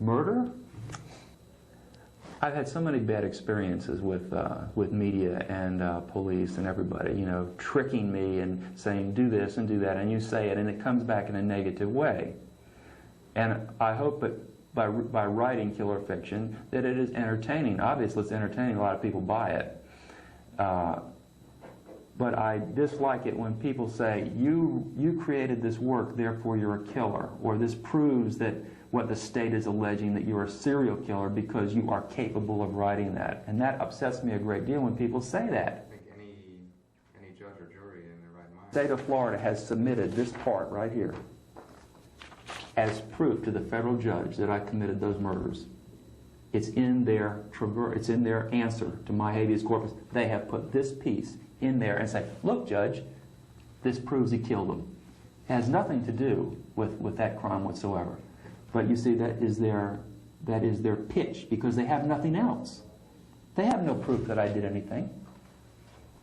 Murder? I've had so many bad experiences with media and police and everybody, you know, tricking me and saying do this and do that, and you say it and it comes back in a negative way. And I hope that by writing killer fiction that it is entertaining. Obviously it's entertaining, a lot of people buy it. But I dislike it when people say, you created this work, therefore you're a killer, or this proves that what the state is alleging, that you're a serial killer because you are capable of writing that. And that upsets me a great deal when people say that. I think any judge or jury in their right mind. The state of Florida has submitted this part right here as proof to the federal judge that I committed those murders. It's in their answer to my habeas corpus. They have put this piece in there and say, look, Judge, this proves he killed them. It has nothing to do with that crime whatsoever. But you see, that is their pitch, because they have nothing else. They have no proof that I did anything.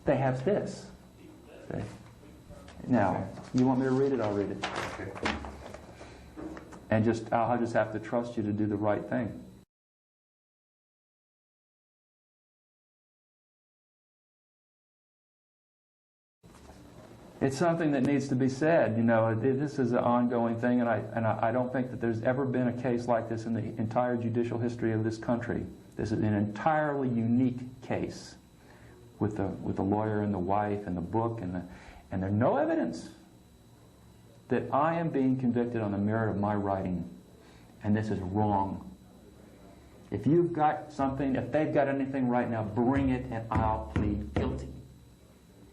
They have this. Okay. Now, you want me to read it? I'll read it. And I'll just have to trust you to do the right thing. It's something that needs to be said. You know, this is an ongoing thing, and I don't think that there's ever been a case like this in the entire judicial history of this country. This is an entirely unique case with the lawyer and the wife and the book, and there's no evidence that I am being convicted on the merit of my writing, and this is wrong. If you've got something, if they've got anything right now, bring it and I'll plead guilty.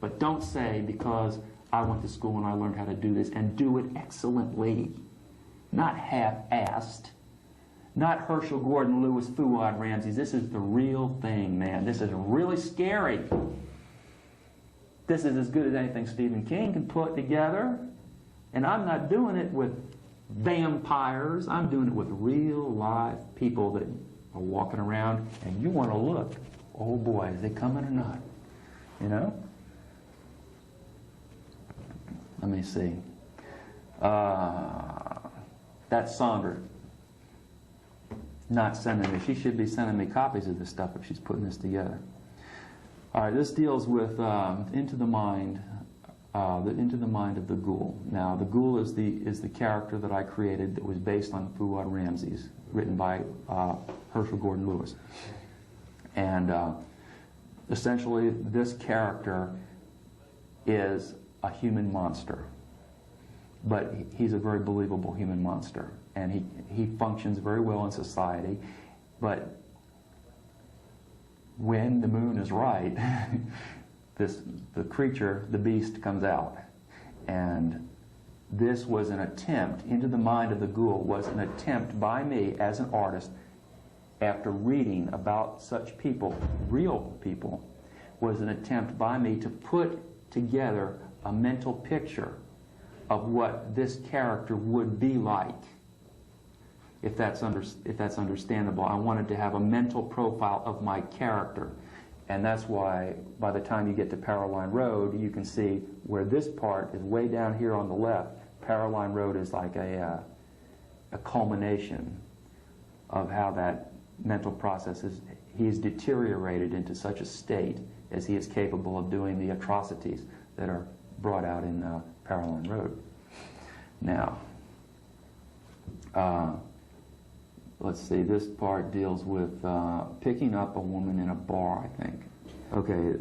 But don't say, because I went to school and I learned how to do this, and do it excellently, not half-assed, not Herschel Gordon Lewis, Fuad Ramsey. This is the real thing, man. This is really scary. This is as good as anything Stephen King can put together. And I'm not doing it with vampires. I'm doing it with real live people that are walking around, and you want to look, oh boy, is they coming or not? You know? Let me see. That's Sondra. Not sending me. She should be sending me copies of this stuff if she's putting this together. All right, this deals with into the mind of the ghoul. Now, the ghoul is the character that I created that was based on Fuad Ramsey's, written by Herschel Gordon Lewis. And essentially, this character is a human monster, but he's a very believable human monster, and he functions very well in society. But when the moon is right, the creature, the beast, comes out. And this was an attempt, Into the Mind of the Ghoul was an attempt by me as an artist, after reading about such people, real people, was an attempt by me to put together a mental picture of what this character would be like, if that's understandable. I wanted to have a mental profile of my character, and that's why by the time you get to Paroline Road, you can see where this part is way down here on the left. Paroline Road is like a culmination of how that mental process is. He's deteriorated into such a state as he is capable of doing the atrocities that are brought out in Paroline Road. Now, let's see, this part deals with picking up a woman in a bar, I think. Okay.